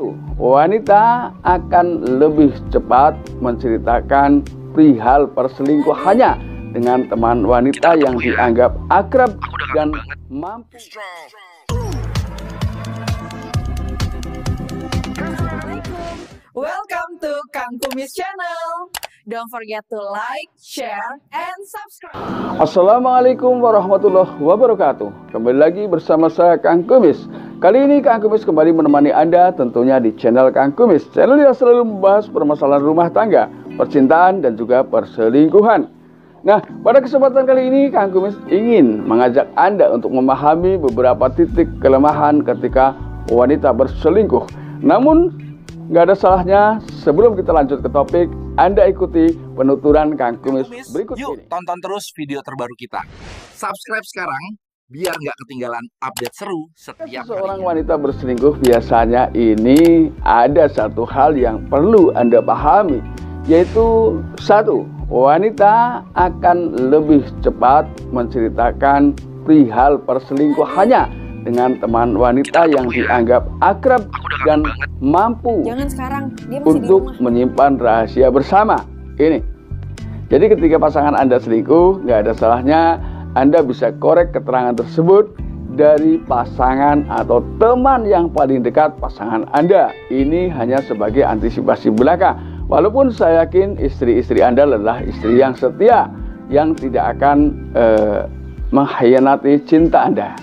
Satu, wanita akan lebih cepat menceritakan perihal perselingkuhannya dengan teman wanita yang dianggap akrab dan mampu. Assalamualaikum, welcome to Kang Kumis Channel. Don't forget to like, share, and subscribe. Assalamualaikum warahmatullahi wabarakatuh. Kembali lagi bersama saya Kang Kumis. Kali ini Kang Kumis kembali menemani Anda tentunya di channel Kang Kumis. Channel yang selalu membahas permasalahan rumah tangga, percintaan, dan juga perselingkuhan. Nah, pada kesempatan kali ini Kang Kumis ingin mengajak Anda untuk memahami beberapa titik kelemahan ketika wanita berselingkuh. Namun, nggak ada salahnya sebelum kita lanjut ke topik, Anda ikuti penuturan Kang Kumis berikut Yuk, ini. tonton terus video terbaru kita. Subscribe sekarang biar nggak ketinggalan update seru setiap Seorang harinya. wanita berselingkuh biasanya ini ada satu hal yang perlu Anda pahami, yaitu satu, wanita akan lebih cepat menceritakan perihal perselingkuhannya dengan teman wanita yang dianggap akrab dan mampu Jangan sekarang, dia masih di untuk rumah. menyimpan rahasia bersama. Ini. Jadi ketika pasangan Anda selingkuh, nggak ada salahnya Anda bisa korek keterangan tersebut dari pasangan atau teman yang paling dekat pasangan Anda. Ini hanya sebagai antisipasi belaka. Walaupun saya yakin istri-istri Anda adalah istri yang setia, yang tidak akan mengkhianati cinta Anda.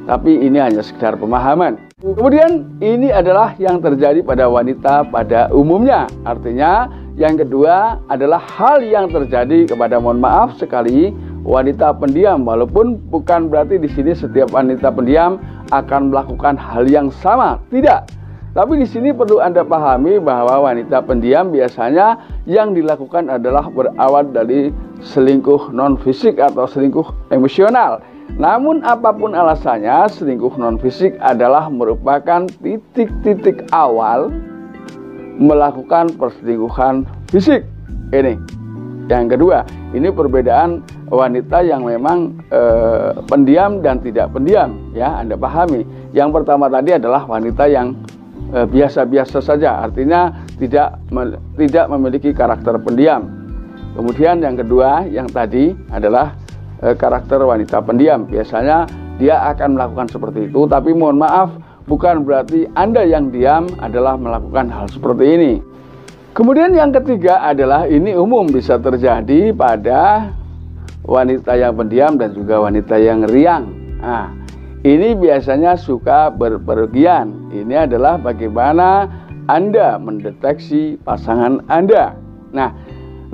Tapi ini hanya sekedar pemahaman. Kemudian ini adalah yang terjadi pada wanita pada umumnya. Artinya yang kedua adalah hal yang terjadi kepada, mohon maaf sekali, wanita pendiam. Walaupun bukan berarti di sini setiap wanita pendiam akan melakukan hal yang sama. Tidak. Tapi di sini perlu Anda pahami bahwa wanita pendiam biasanya yang dilakukan adalah berawal dari selingkuh non fisik atau selingkuh emosional. Namun apapun alasannya, selingkuh non fisik adalah merupakan titik-titik awal melakukan perselingkuhan fisik. Ini yang kedua, ini perbedaan wanita yang memang pendiam dan tidak pendiam, ya Anda pahami. Yang pertama tadi adalah wanita yang biasa-biasa saja, artinya tidak memiliki karakter pendiam. Kemudian yang kedua, yang tadi adalah karakter wanita pendiam. Biasanya dia akan melakukan seperti itu, tapi mohon maaf, bukan berarti Anda yang diam adalah melakukan hal seperti ini. Kemudian yang ketiga adalah ini umum bisa terjadi pada wanita yang pendiam dan juga wanita yang riang. Nah, ini biasanya suka berpergian. Ini adalah bagaimana Anda mendeteksi pasangan Anda. Nah,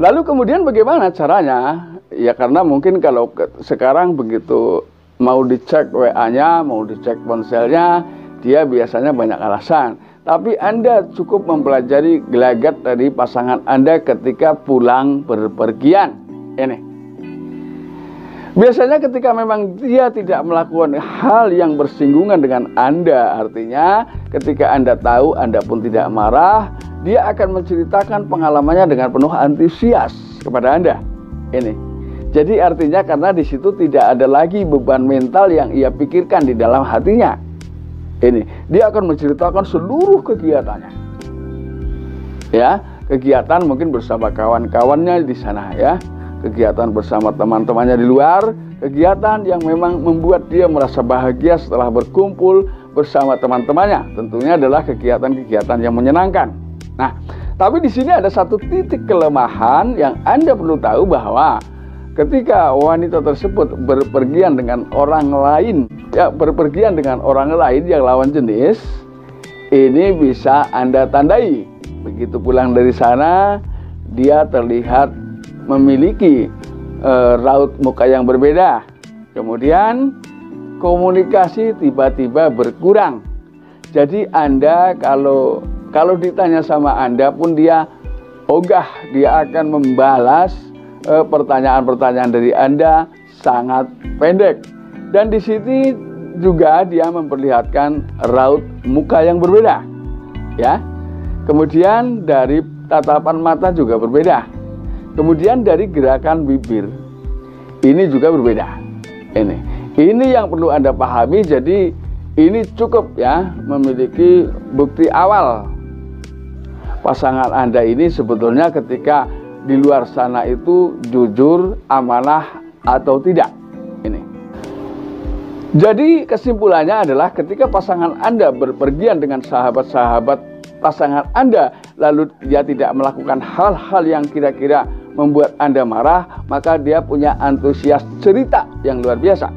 lalu kemudian bagaimana caranya? Ya karena mungkin kalau sekarang begitu mau dicek WA-nya, mau dicek ponselnya, dia biasanya banyak alasan. Tapi Anda cukup mempelajari gelagat dari pasangan Anda ketika pulang berpergian. Ini. Biasanya ketika memang dia tidak melakukan hal yang bersinggungan dengan Anda, artinya ketika Anda tahu, Anda pun tidak marah, dia akan menceritakan pengalamannya dengan penuh antusias kepada Anda. Ini. Jadi artinya karena di situ tidak ada lagi beban mental yang ia pikirkan di dalam hatinya. Ini, dia akan menceritakan seluruh kegiatannya. Ya, kegiatan mungkin bersama kawan-kawannya di sana ya, kegiatan bersama teman-temannya di luar, kegiatan yang memang membuat dia merasa bahagia setelah berkumpul bersama teman-temannya. Tentunya adalah kegiatan-kegiatan yang menyenangkan. Nah, tapi di sini ada satu titik kelemahan yang Anda perlu tahu bahwa ketika wanita tersebut berpergian dengan orang lain, ya berpergian dengan orang lain yang lawan jenis, ini bisa Anda tandai. Begitu pulang dari sana, dia terlihat memiliki raut muka yang berbeda. Kemudian komunikasi tiba-tiba berkurang. Jadi Anda kalau ditanya sama Anda pun dia ogah, dia akan membalas pertanyaan-pertanyaan dari Anda sangat pendek. Dan di sini juga dia memperlihatkan raut muka yang berbeda. Ya. Kemudian dari tatapan mata juga berbeda. Kemudian dari gerakan bibir ini juga berbeda. Ini yang perlu Anda pahami. Jadi ini cukup ya memiliki bukti awal pasangan Anda ini sebetulnya ketika di luar sana itu jujur, amanah atau tidak. Ini. Jadi kesimpulannya adalah ketika pasangan Anda berpergian dengan sahabat-sahabat pasangan Anda, lalu dia tidak melakukan hal-hal yang kira-kira membuat Anda marah, maka dia punya antusias cerita yang luar biasa.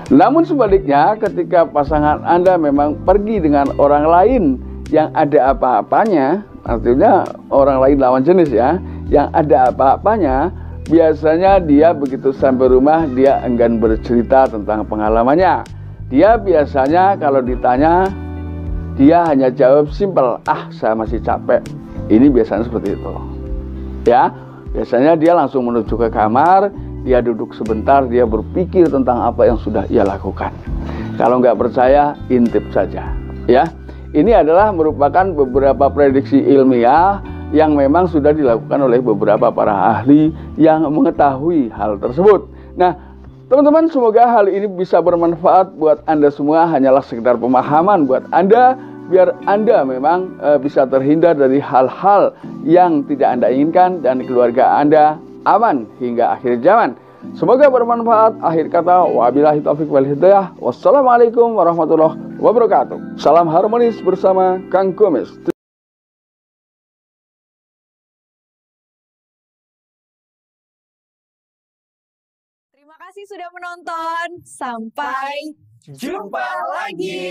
Namun sebaliknya, ketika pasangan Anda memang pergi dengan orang lain yang ada apa-apanya, artinya orang lain lawan jenis ya, yang ada apa-apanya, biasanya dia begitu sampai rumah dia enggan bercerita tentang pengalamannya. Dia biasanya kalau ditanya, dia hanya jawab simpel, saya masih capek. Ini biasanya seperti itu. Ya, biasanya dia langsung menuju ke kamar, dia duduk sebentar, dia berpikir tentang apa yang sudah ia lakukan. Kalau nggak percaya, intip saja. Ya, ini adalah merupakan beberapa prediksi ilmiah yang memang sudah dilakukan oleh beberapa para ahli yang mengetahui hal tersebut. Nah, teman-teman, semoga hal ini bisa bermanfaat buat Anda semua, hanyalah sekedar pemahaman buat Anda, biar Anda memang bisa terhindar dari hal-hal yang tidak Anda inginkan dan keluarga Anda aman hingga akhir zaman. Semoga bermanfaat. Akhir kata, wabillahi taufiq wal hidayah. Wassalamualaikum warahmatullahi wabarakatuh. Salam harmonis bersama Kang Kumis. Terima kasih sudah menonton. Sampai Jumpa lagi.